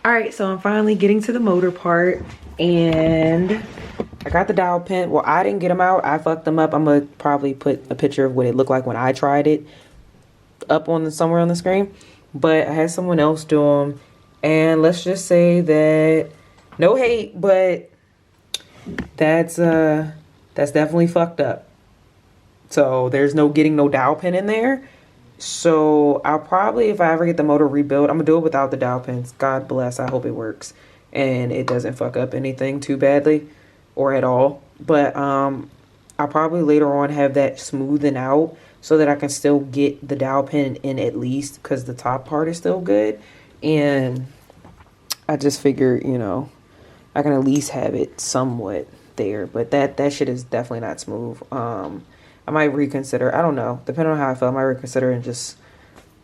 All right, so I'm finally getting to the motor part, and I got the dowel pin. Well, I didn't get them out. I fucked them up. I'm gonna probably put a picture of what it looked like when I tried it up on somewhere on the screen. But I had someone else do them, and let's just say that no hate, but that's definitely fucked up. So there's no getting no dowel pin in there. So I'll probably, if I ever get the motor rebuilt, I'm gonna do it without the dowel pins. God bless. I hope it works and it doesn't fuck up anything too badly or at all. But I'll probably later on have that smoothen out so that I can still get the dowel pin in at least, because the top part is still good. And I just figure, you know, I can at least have it somewhat there. But that shit is definitely not smooth. I might reconsider. I don't know. Depending on how I feel, I might reconsider and just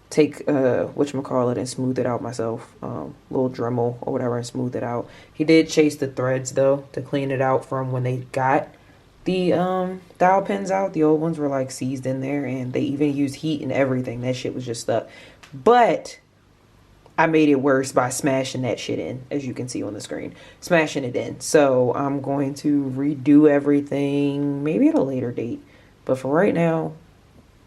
take whatchamacallit and smooth it out myself. Little Dremel or whatever and smooth it out. He did chase the threads though to clean it out from when they got the dowel pins out. The old ones were like seized in there, and they even used heat and everything. That shit was just stuck. But I made it worse by smashing that shit in, as you can see on the screen. Smashing it in. So I'm going to redo everything maybe at a later date. But for right now,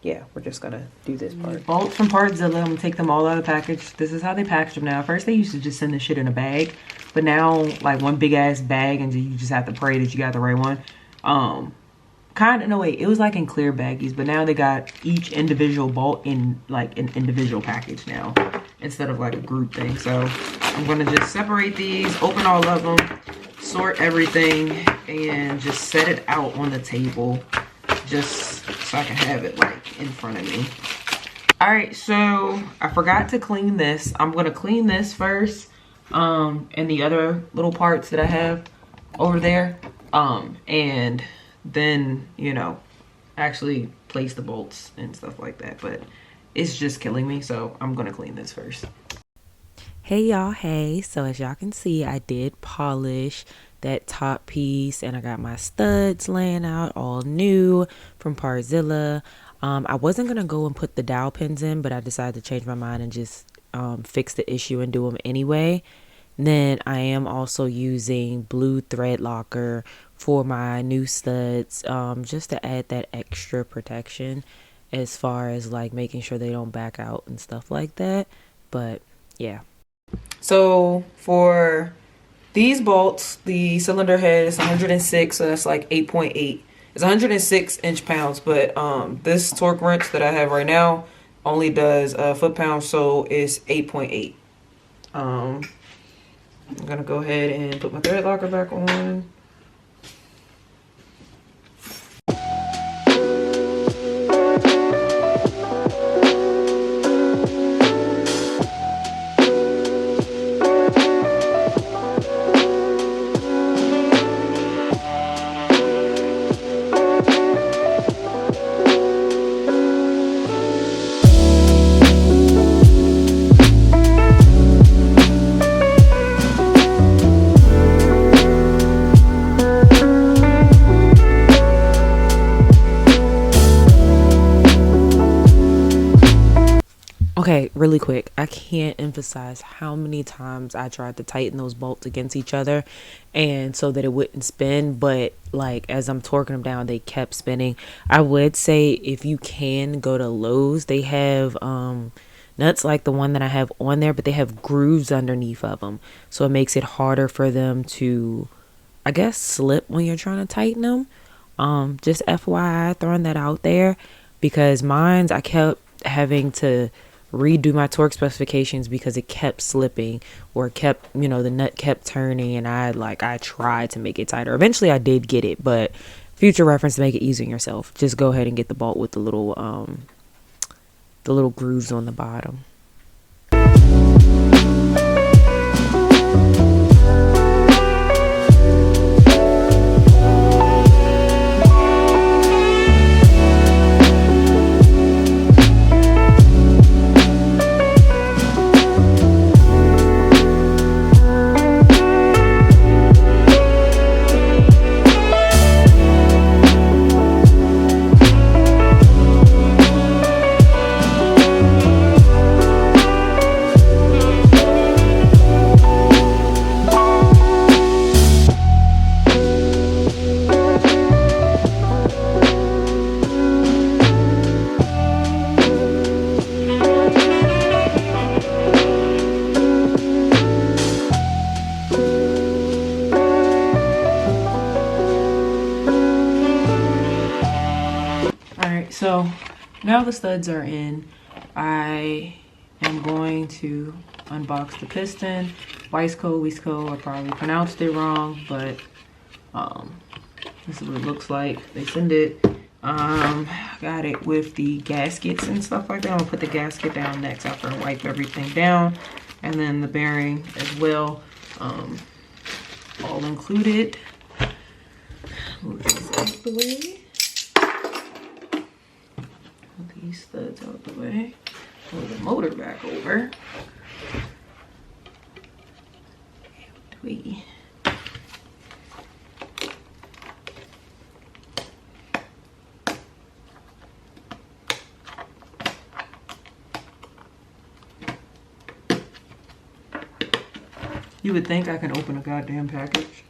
yeah, we're just gonna do this part. Bolts from Partzilla. I'm gonna take them all out of the package. This is how they package them now. First, they used to just send the shit in a bag, but now like one big ass bag, and you just have to pray that you got the right one. Kind of, no wait, it was like in clear baggies, but now they got each individual bolt in like an individual package now, instead of like a group thing. So I'm gonna just separate these, open all of them, sort everything, and just set it out on the table, just so I can have it like in front of me. All right, so I forgot to clean this. I'm gonna clean this first, and the other little parts that I have over there, and then, you know, actually place the bolts and stuff like that. But it's just killing me, so I'm gonna clean this first. Hey y'all, hey. So as y'all can see, I did polish that top piece, and I got my studs laying out all new from Partzilla. I wasn't gonna go and put the dowel pins in, but I decided to change my mind and just fix the issue and do them anyway. Then I am also using blue thread locker for my new studs, just to add that extra protection as far as like making sure they don't back out and stuff like that. But yeah. So for these bolts, the cylinder head is 106, so that's like 8.8. It's 106 inch-pounds, but this torque wrench that I have right now only does foot-pounds, so it's 8.8. I'm gonna go ahead and put my thread locker back on. Okay, really quick. I can't emphasize how many times I tried to tighten those bolts against each other and so that it wouldn't spin, but like as I'm torquing them down, they kept spinning. I would say if you can go to Lowe's, they have nuts like the one that I have on there, but they have grooves underneath of them. So it makes it harder for them to, I guess, slip when you're trying to tighten them. Just FYI, throwing that out there, because mine's I kept having to redo my torque specifications because it kept slipping or kept, you know, the nut kept turning, and I tried to make it tighter. Eventually I did get it, but future reference, to make it easier on yourself, just go ahead and get the bolt with the little grooves on the bottom. So now the studs are in, I am going to unbox the piston. Weisco, I probably pronounced it wrong, but this is what it looks like. They send it. Got it with the gaskets and stuff like that. I'm gonna put the gasket down next after I wipe everything down, and then the bearing as well, all included. Move these out the way. Move these studs out the way. Move the motor back over. Wait. You would think I can open a goddamn package.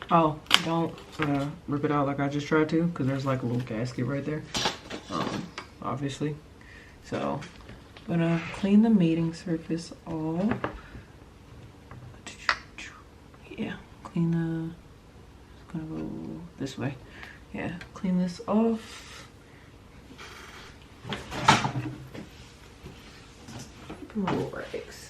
Oh, don't rip it out like I just tried to, because there's like a little gasket right there, obviously. So I'm gonna clean the mating surface off. Yeah, clean the, it's gonna go this way. Yeah, clean this off. Put my little rags.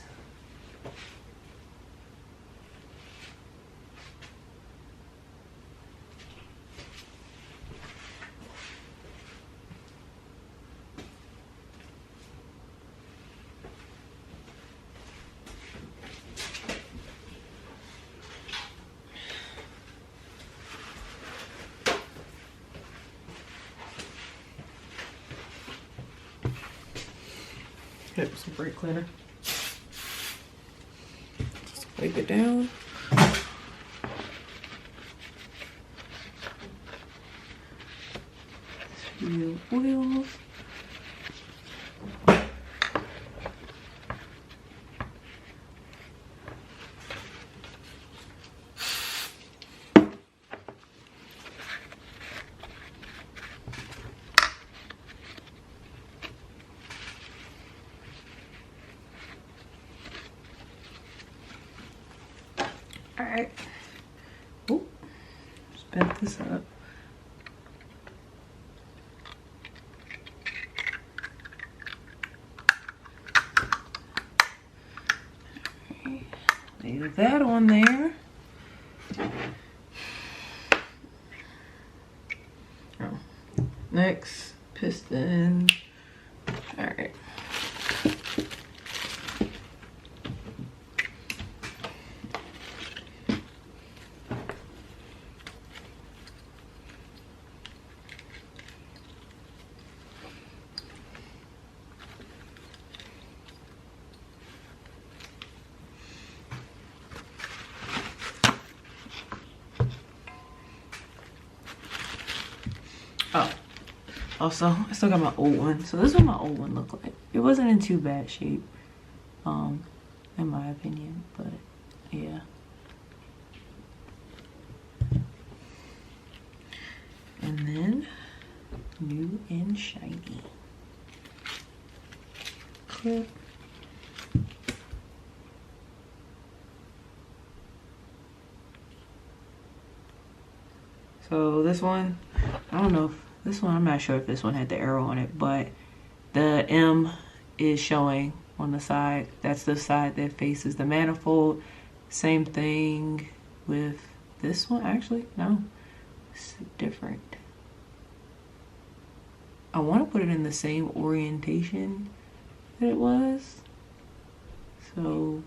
Hit with some brake cleaner. Just wipe it down. Seal oils. Alright. Oh, just bent this up. Alright. Leave that on there. Oh. Next, piston. Alright. Oh, also, I still got my old one. So this is what my old one looked like. It wasn't in too bad shape, in my opinion, but yeah. And then, new and shiny. Clip. So this one, I don't know if this one, I'm not sure if this one had the arrow on it, but the M is showing on the side. That's the side that faces the manifold. Same thing with this one. Actually, no, it's different. I want to put it in the same orientation that it was. So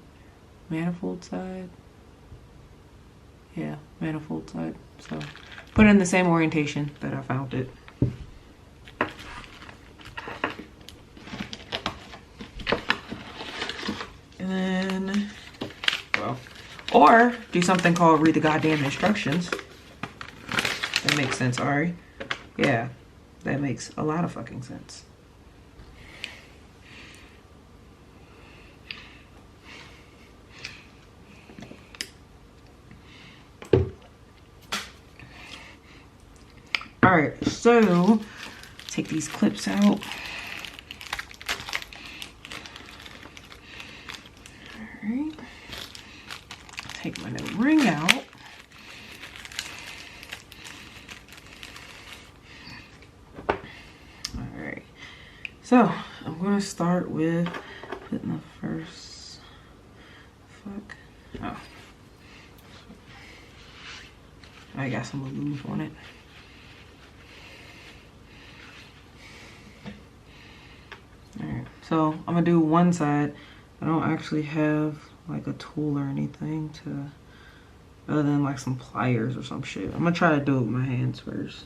manifold side. Yeah, manifold side. So put it in the same orientation that I found it. And then, well, or do something called read the goddamn instructions. That makes sense, Ari. Yeah, That makes a lot of fucking sense. All right, so take these clips out. All right, take my new ring out. All right, so I'm gonna start with putting the first, oh, I got some lube on it. Alright, so I'm gonna do one side. I don't actually have like a tool or anything to, other than like some pliers or some shit. I'm gonna try to do it with my hands first.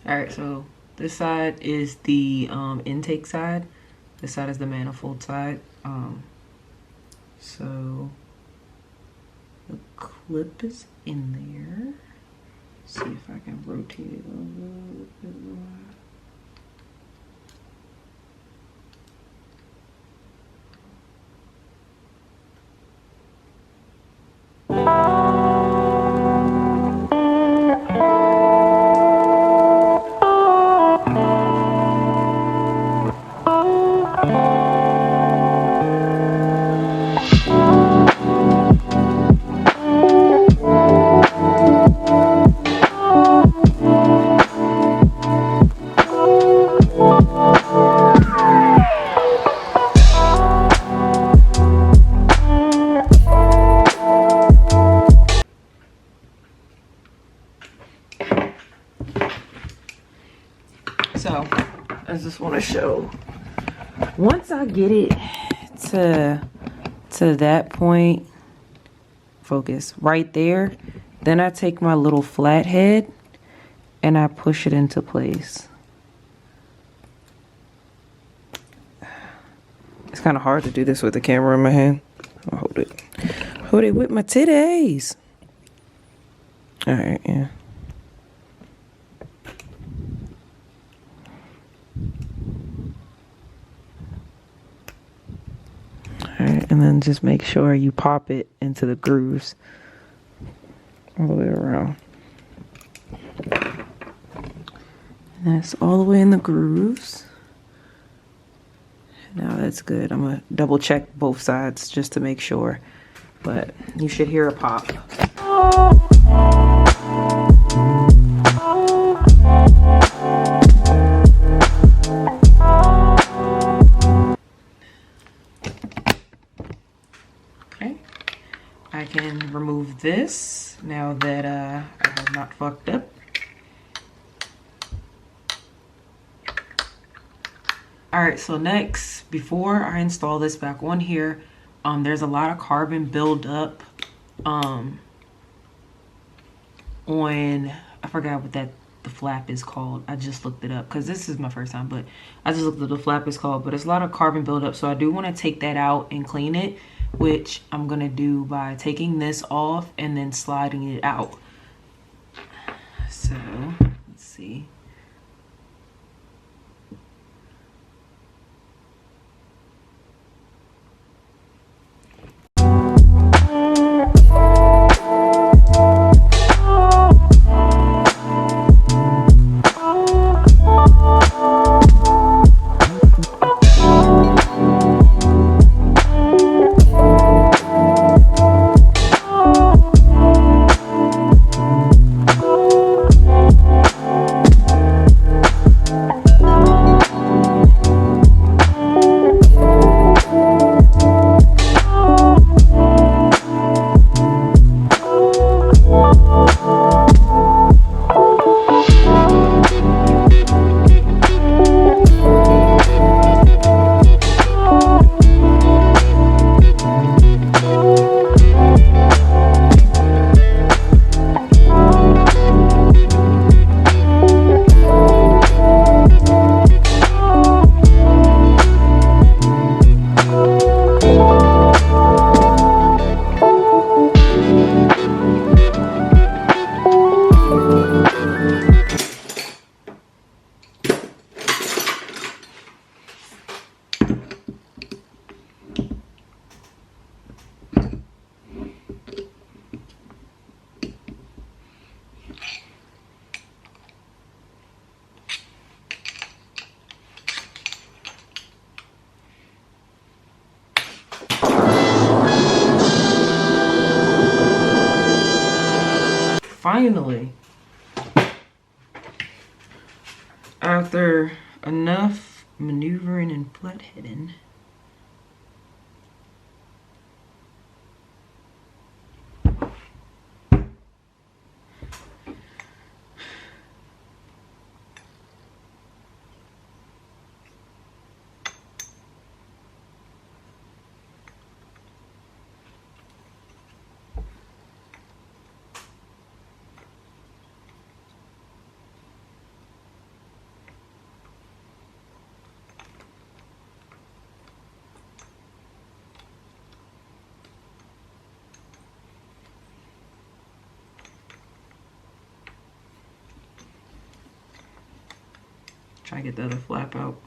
Alright, so this side is the intake side. This side is the manifold side. So the clip is in there. See if I can rotate it a little bit more. So I just want to show, once I get it to that point, focus right there, then I take my little flathead and I push it into place. It's kind of hard to do this with the camera in my hand. I'll hold it with my titties. All right, yeah. Alright, and then just make sure you pop it into the grooves all the way around. And that's all the way in the grooves. Now that's good. I'm gonna double check both sides just to make sure, but you should hear a pop. I can remove this now that I have not fucked up. Alright, so next, before I install this back on here, there's a lot of carbon buildup on, I forgot what the flap is called. I just looked it up because this is my first time, but I just looked at the flap is called, but it's a lot of carbon buildup, so I do want to take that out and clean it. which I'm gonna do by taking this off and then sliding it out. So let's see. Finally, after enough maneuvering and flatheading, try to get the other flap out.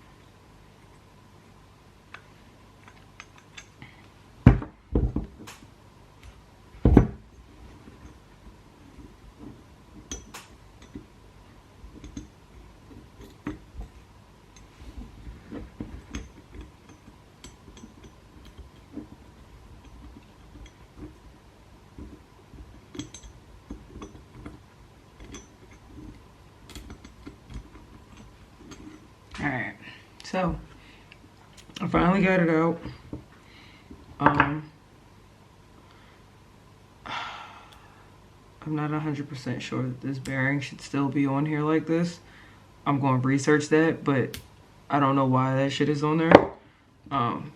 Alright, so I finally got it out. I'm not 100% sure that this bearing should still be on here like this. I'm going to research that, but I don't know why that shit is on there.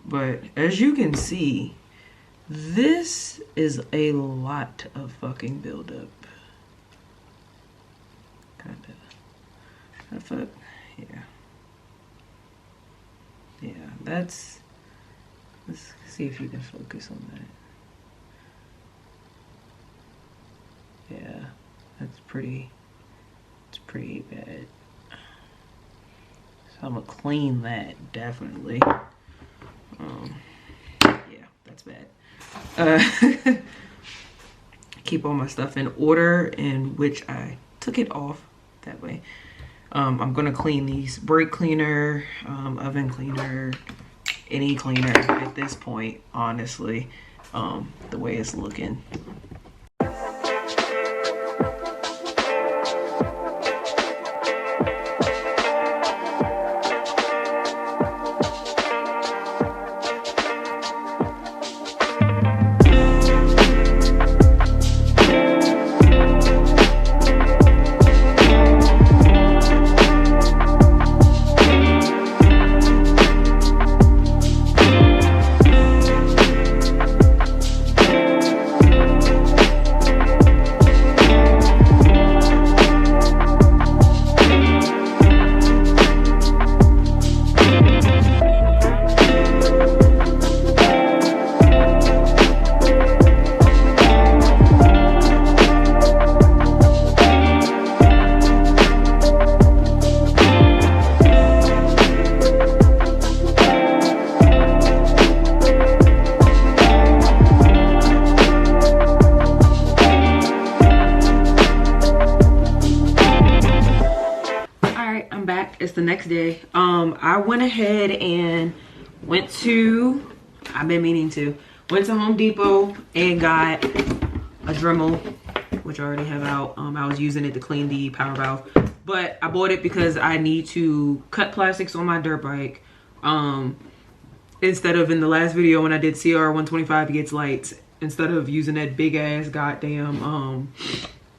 But as you can see, this is a lot of fucking buildup. Kinda. Yeah. Yeah, let's see if you can focus on that. Yeah, it's pretty bad. So I'm gonna clean that, definitely. Yeah, that's bad. Keep all my stuff in order in which I took it off that way. I'm gonna clean these brake cleaner, oven cleaner, any cleaner at this point, honestly, the way it's looking. next day. I went ahead and went to, I've been meaning to, went to Home Depot and got a Dremel, which I already have out. I was using it to clean the power valve, but I bought it because I need to cut plastics on my dirt bike. Instead of in the last video when I did Cr125 gets lights, instead of using that big ass goddamn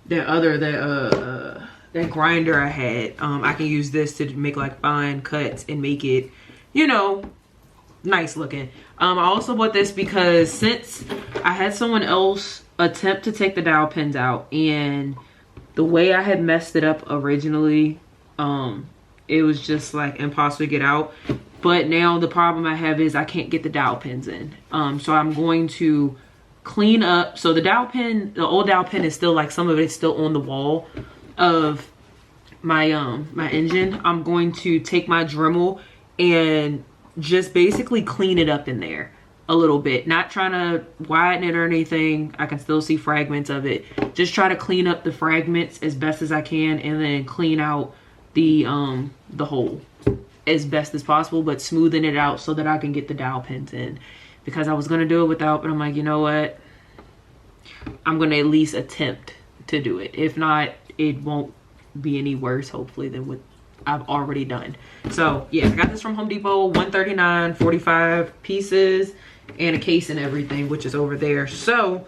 that grinder I had, I can use this to make like fine cuts and make it, you know, nice looking. I also bought this because since I had someone else attempt to take the dowel pins out, and the way I had messed it up originally, it was just like impossible to get out. But now the problem I have is I can't get the dowel pins in. So I'm going to clean up. So the dowel pin, the old dowel pin is still like, some of it is still on the wall of my my engine. I'm going to take my Dremel and just basically clean it up in there a little bit, not trying to widen it or anything. I can still see fragments of it. Just try to clean up the fragments as best as I can, and then clean out the hole as best as possible, but smoothing it out so that I can get the dowel pins in, because I was gonna do it without, but I'm like, you know what, I'm gonna at least attempt to do it. If not, it won't be any worse, hopefully, than what I've already done. So yeah, I got this from Home Depot, $139, 45 pieces, and a case and everything, which is over there. So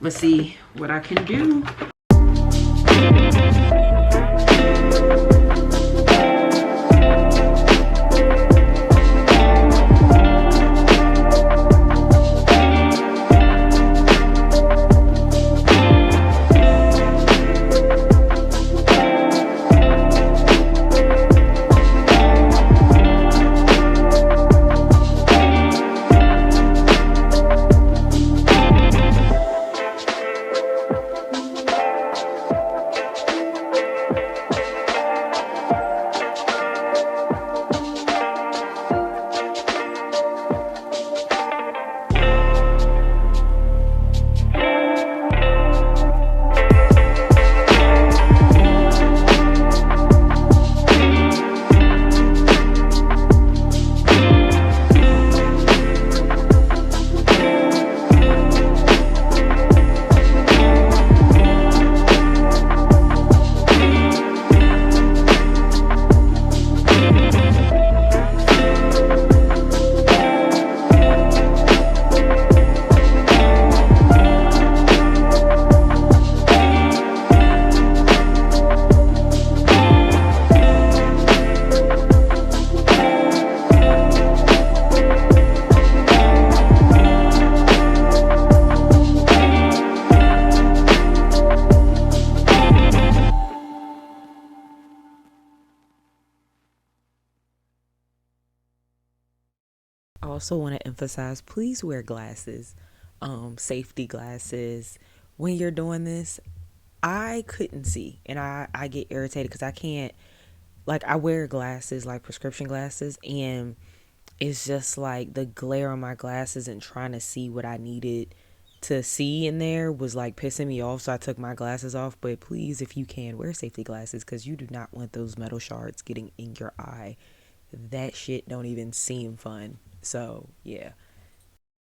let's see what I can do. I also want to emphasize, please wear glasses, safety glasses when you're doing this. I couldn't see, and I get irritated because I can't, like, I wear glasses, like prescription glasses, and it's just like the glare on my glasses and trying to see what I needed to see in there was like pissing me off. So I took my glasses off. But please, if you can, wear safety glasses, because you do not want those metal shards getting in your eye. That shit don't even seem fun. So yeah.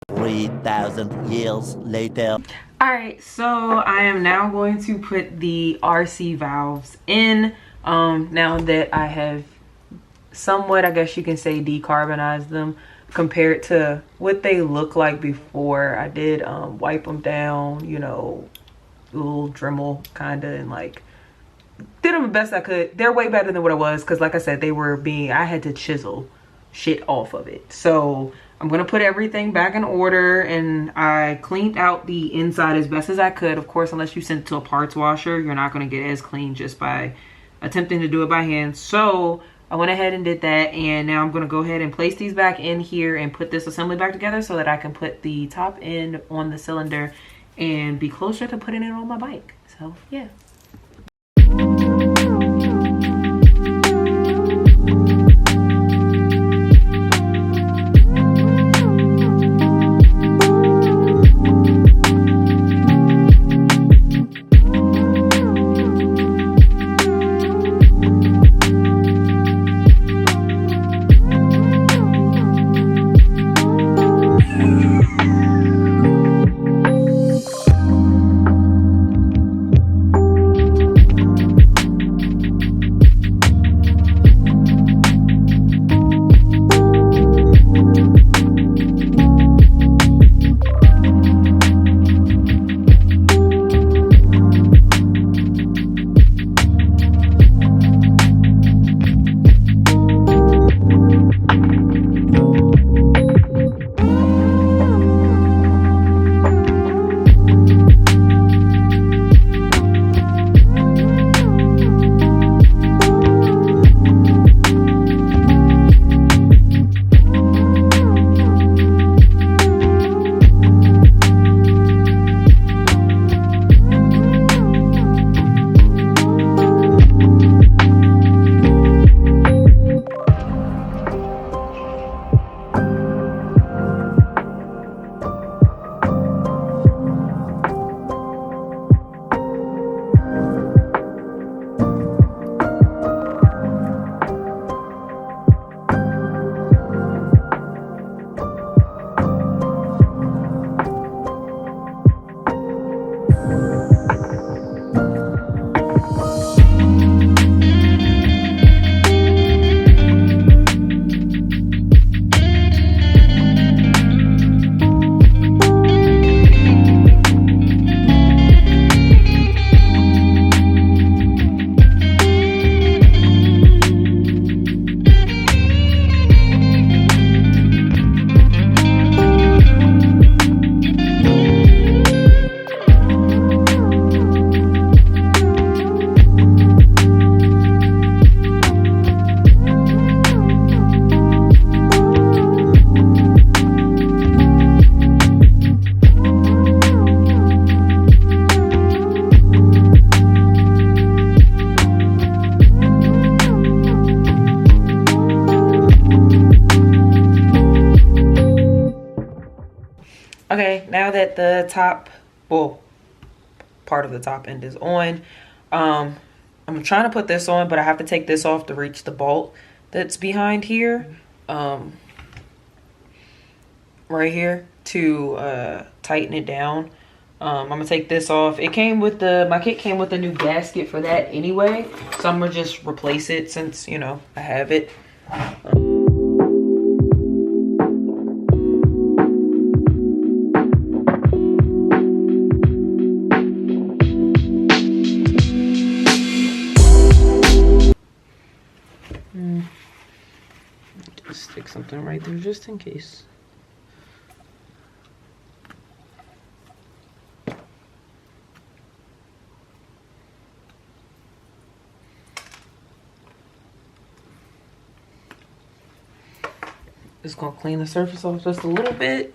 3,000 years later. All right, so I am now going to put the RC valves in. Now that I have somewhat, I guess you can say, decarbonized them compared to what they look like before. I did wipe them down, you know, a little Dremel kind of, and like did them the best I could. They're way better than what it was, because like I said, they were being, I had to chisel shit off of it. So I'm gonna put everything back in order, and I cleaned out the inside as best as I could. Of course, unless you send it to a parts washer, you're not gonna get as clean just by attempting to do it by hand. So I went ahead and did that, and now I'm gonna go ahead and place these back in here and put this assembly back together so that I can put the top end on the cylinder and be closer to putting it on my bike. So yeah. that the top, well, part of the top end is on. I'm trying to put this on, but I have to take this off to reach the bolt that's behind here, right here, to tighten it down. I'm gonna take this off. It came with my kit came with a new gasket for that anyway, so I'm gonna just replace it since, you know, I have it. Just stick something right there just in case. Just gonna clean the surface off just a little bit.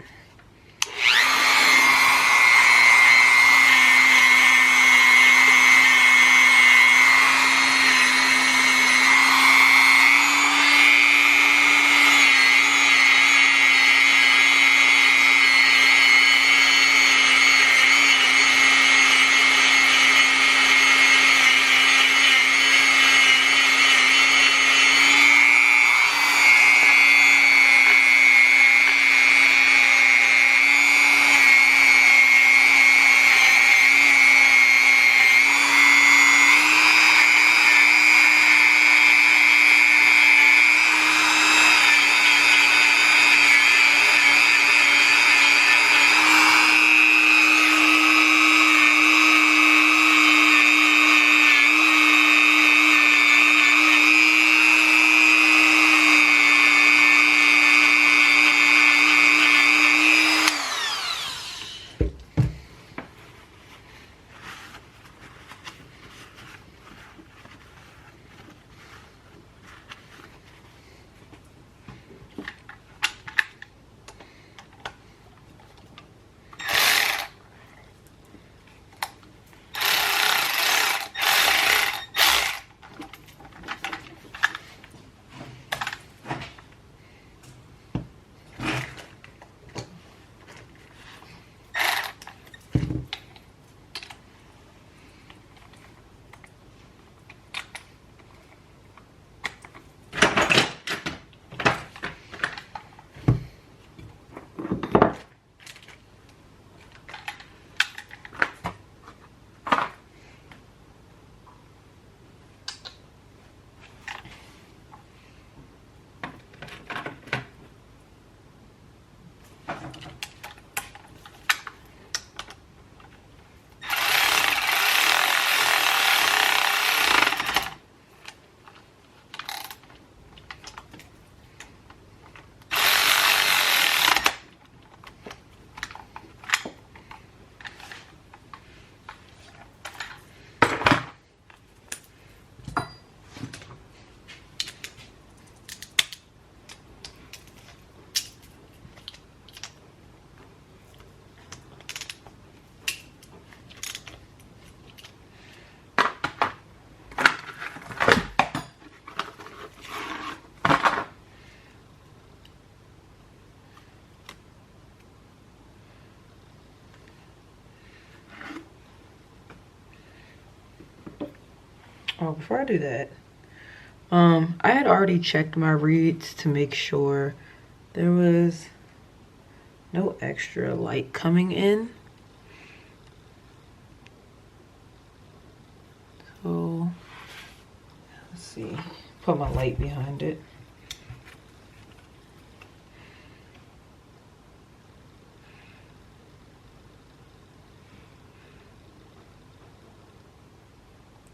Oh, before I do that, I had already checked my reads to make sure there was no extra light coming in. So, let's see, put my light behind it.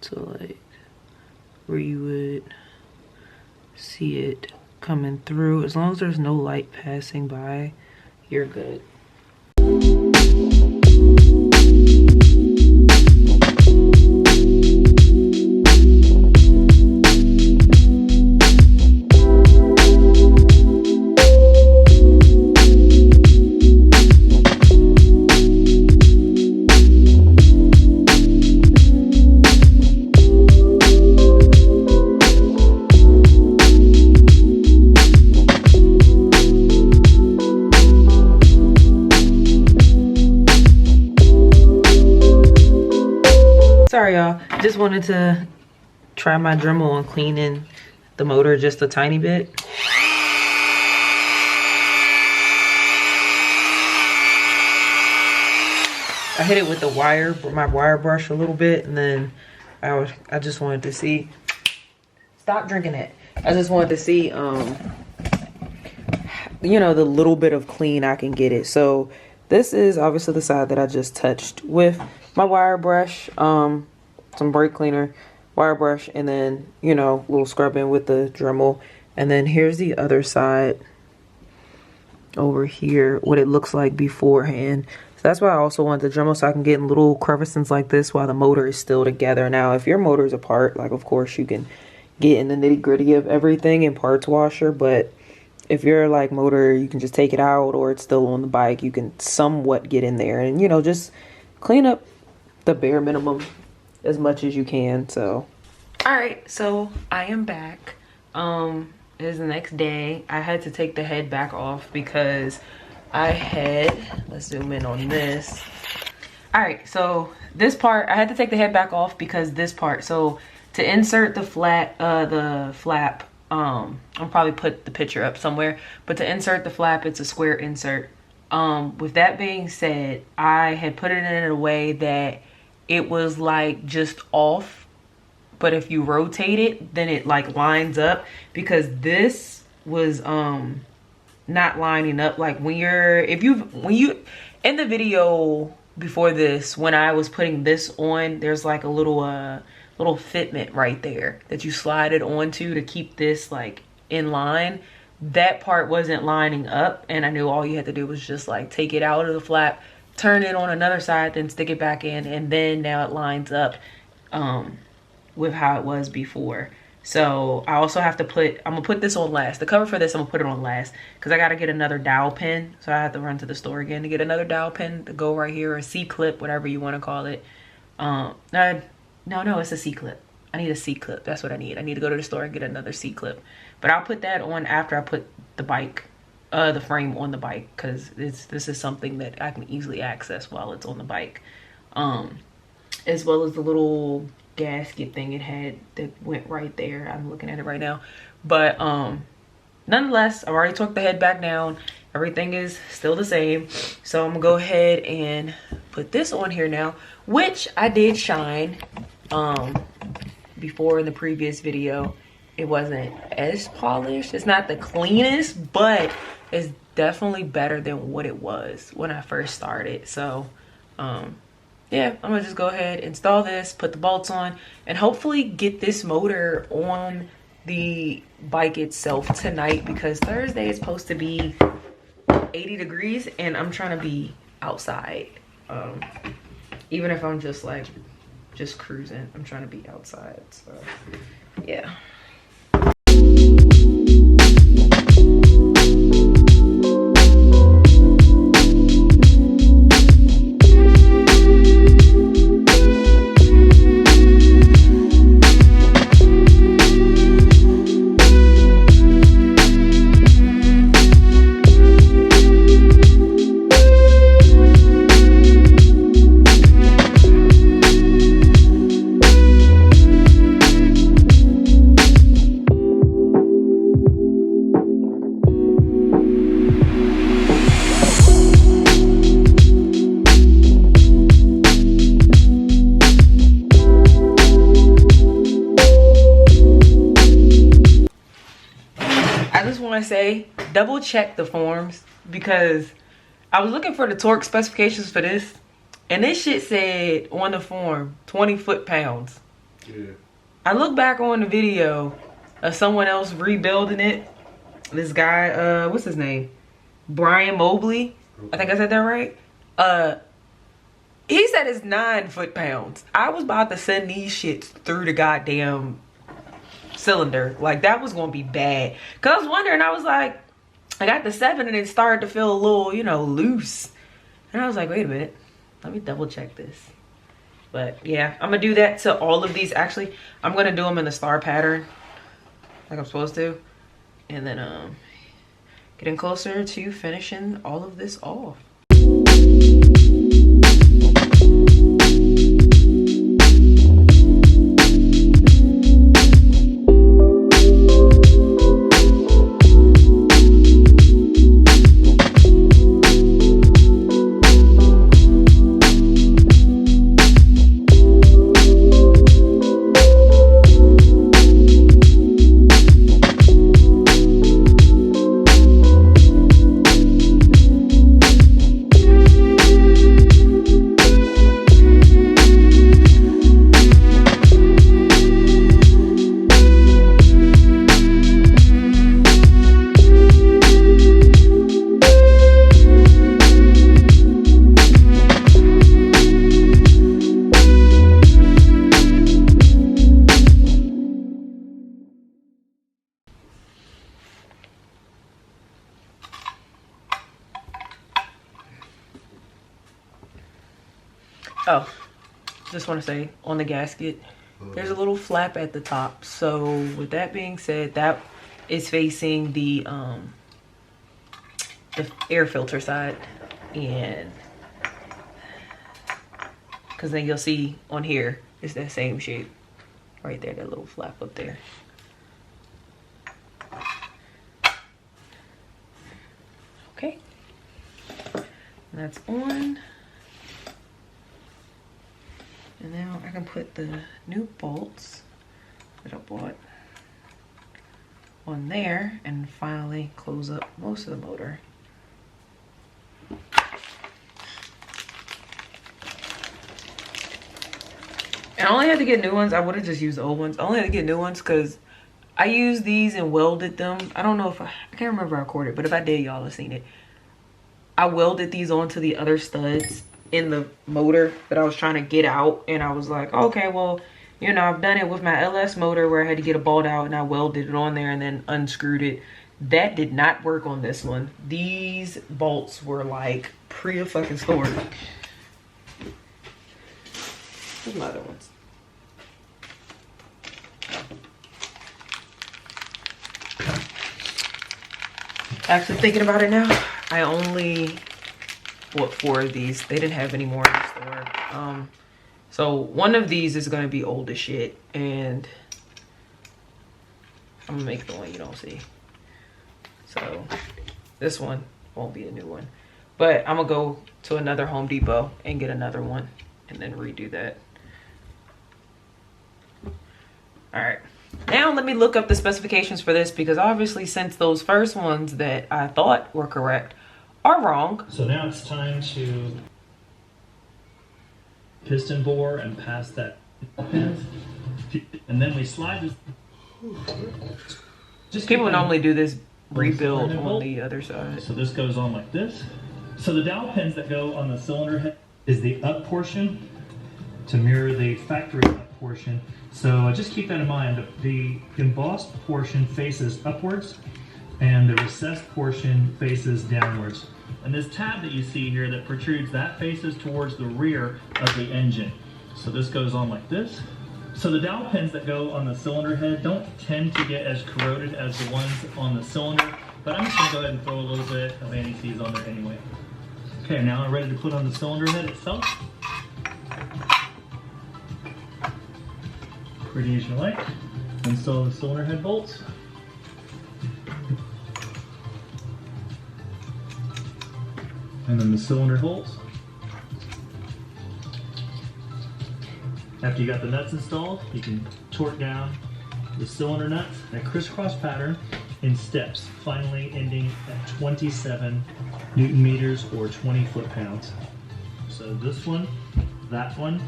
So like where you would see it coming through, as long as there's no light passing by, you're good. just wanted to try my Dremel on cleaning the motor just a tiny bit. I hit it with the my wire brush a little bit, and then I just wanted to see. Stop drinking it. I just wanted to see, you know, the little bit of clean I can get it. So this is obviously the side that I just touched with my wire brush, some brake cleaner, wire brush, and then, you know, a little scrubbing with the Dremel. And then here's the other side over here, what it looks like beforehand. So that's why I also want the Dremel, so I can get in little crevices like this while the motor is still together. Now, if your motor is apart, like, of course you can get in the nitty gritty of everything in parts washer, but if you're like motor, you can just take it out, or it's still on the bike, you can somewhat get in there and, you know, just clean up the bare minimum as much as you can. So all right, so I am back. It is the next day. I had to take the head back off because I had, let's zoom in on this. All right, so this part, I had to take the head back off because this part, so to insert the flap, I'll probably put the picture up somewhere, but to insert the flap, it's a square insert. With that being said, I had put it in a way that it was like just off, but if you rotate it, then it like lines up, because this was not lining up. Like when you in the video before this, when I was putting this on, there's like a little fitment right there that you slide it onto to keep this like in line. That part wasn't lining up, and I knew all you had to do was just like take it out of the flap, turn it on another side, then stick it back in, and then now it lines up with how it was before. So I also have to I'm gonna put this on last. The cover for this, I'm gonna put it on last because I gotta get another dowel pin. So I have to run to the store again to get another dowel pin to go right here, or a C-clip, whatever you want to call it. No, it's a C-clip. I need a C-clip. That's what I need. I need to go to the store and get another C-clip. But I'll put that on after I put the bike, the frame on the bike, because this is something that I can easily access while it's on the bike. As well as the little gasket thing it had that went right there. I'm looking at it right now. But nonetheless, I've already took the head back down. Everything is still the same. So I'm gonna go ahead and put this on here now, which I did shine before in the previous video. It wasn't as polished. It's not the cleanest, but it's definitely better than what it was when I first started. So yeah, I'm gonna just go ahead, install this, put the bolts on, and hopefully get this motor on the bike itself tonight, because Thursday is supposed to be 80 degrees and I'm trying to be outside. Even if I'm just like cruising, I'm trying to be outside. So yeah. Say double check the forms, because I was looking for the torque specifications for this, and this shit said on the form 20 foot-pounds. Yeah. I look back on the video of someone else rebuilding it. This guy, what's his name? Brian Mobley. I think I said that right. He said it's 9 foot-pounds. I was about to send these shits through the goddamn cylinder. Like, that was gonna be bad, because I was wondering, I was like, I got the 7 and it started to feel a little, you know, loose, and I was like, wait a minute, let me double check this. But yeah, I'm gonna do that to all of these. Actually, I'm gonna do them in the star pattern like I'm supposed to, and then getting closer to finishing all of this off. Oh, just want to say on the gasket, there's a little flap at the top. So with that being said, that is facing the air filter side, and because then you'll see on here it's that same shape right there, that little flap up there. Okay, that's on. And now I can put the new bolts that I bought on there and finally close up most of the motor. And I only had to get new ones. I would have just used the old ones. I only had to get new ones because I used these and welded them. I don't know if I can't remember if I recorded, but if I did, y'all have seen it. I welded these onto the other studs in the motor that I was trying to get out, and I was like, okay, well, you know, I've done it with my LS motor where I had to get a bolt out and I welded it on there and then unscrewed it. That did not work on this one. These bolts were like fucking stored. Where's my other ones? Actually thinking about it now, I only bought 4 of these. They didn't have any more in the store. So one of these is gonna be old as shit, and I'm gonna make the one you don't see. So this one won't be a new one, but I'm gonna go to another Home Depot and get another one and then redo that. All right, now let me look up the specifications for this, because obviously since those first ones that I thought were correct are wrong. So now it's time to piston bore and pass that pin, and then we slide this. Just People normally do this rebuild on the other side. So this goes on like this. So the dowel pins that go on the cylinder head is the up portion to mirror the factory up portion. So just keep that in mind. The embossed portion faces upwards and the recessed portion faces downwards. And this tab that you see here that protrudes, that faces towards the rear of the engine. So this goes on like this. So the dowel pins that go on the cylinder head don't tend to get as corroded as the ones on the cylinder, but I'm just gonna go ahead and throw a little bit of anti-seize on there anyway. Okay, now I'm ready to put on the cylinder head itself. Pretty as you like. Install the cylinder head bolts. And then the cylinder holes. After you got the nuts installed, you can torque down the cylinder nuts in a crisscross pattern in steps, finally ending at 27 Newton meters or 20 foot-pounds. So this one, that one,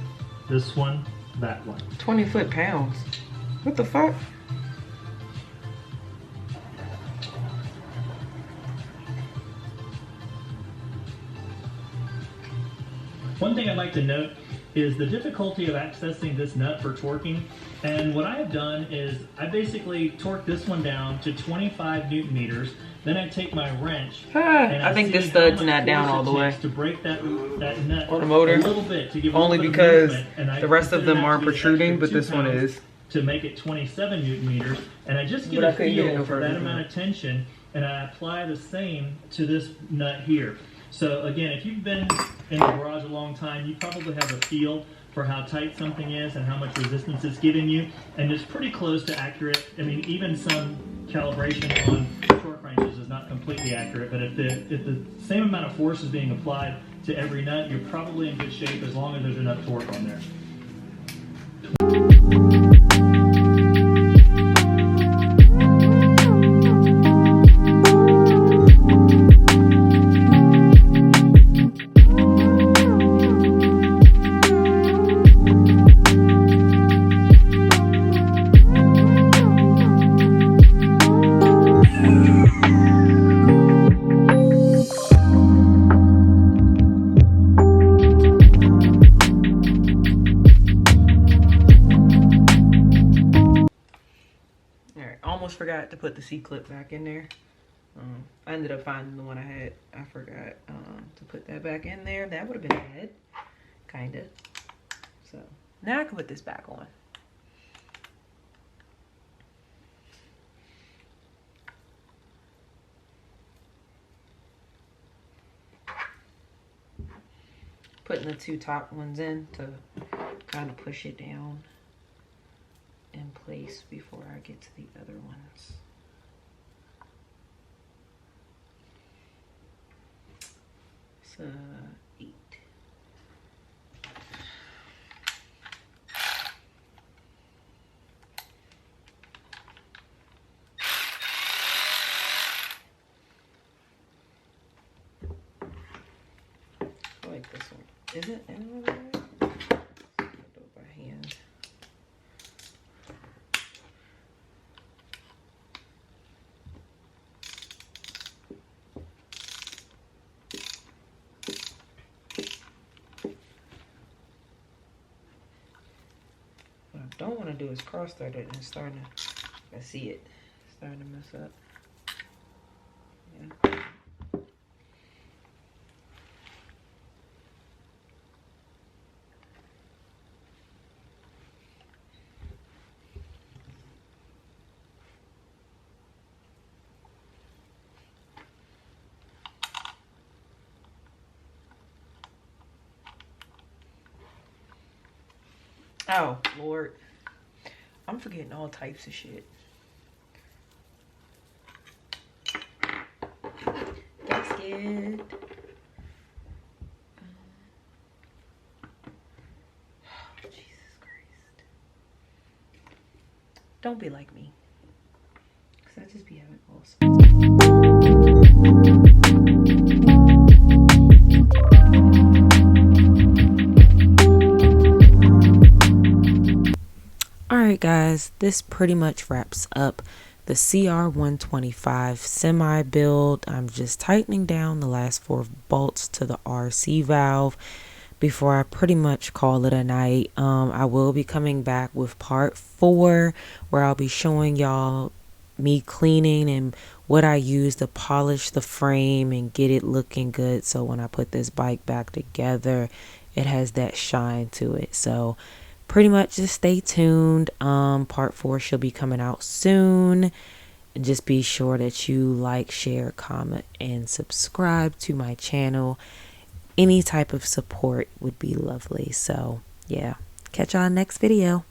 this one, that one. 20 foot-pounds. What the fuck? One thing I'd like to note is the difficulty of accessing this nut for torquing. And what I have done is I basically torque this one down to 25 Newton meters. Then I take my wrench and I think this stud's not down all the way. To break that nut or the motor a little bit to give only a little because bit of movement. the rest of them aren't to be protruding, but 2 this one pounds is. To make it 27 Newton meters. And I just get But I a couldn't get it feel no for further that than amount of tension, and I apply the same to this nut here. So again, if you've been in the garage a long time, you probably have a feel for how tight something is and how much resistance it's giving you, and it's pretty close to accurate. I mean, even some calibration on torque wrenches is not completely accurate, but if the same amount of force is being applied to every nut, you're probably in good shape as long as there's enough torque on there. Forgot to put the C-clip back in there. I ended up finding the one I had. I forgot to put that back in there. That would have been bad. kinda. So now I can put this back on. Putting the two top ones in to kind of push it down in place before I get to the other ones. So 8. I like this one. Is it? Do it by hand. What I don't want to do is cross thread it, and it's starting to, I see it, starting to mess up. Yeah. Oh, Lord. I'm forgetting all types of shit. Gasket. Oh, Jesus Christ. Don't be like me. Because I just be having all Alright guys, this pretty much wraps up the Cr125 semi build. I'm just tightening down the last 4 bolts to the RC valve before I pretty much call it a night. I will be coming back with part 4 where I'll be showing y'all me cleaning and what I use to polish the frame and get it looking good, so when I put this bike back together it has that shine to it. So pretty much just stay tuned. Part 4 should be coming out soon. And just be sure that you like, share, comment, and subscribe to my channel. Any type of support would be lovely. So yeah, catch y'all next video.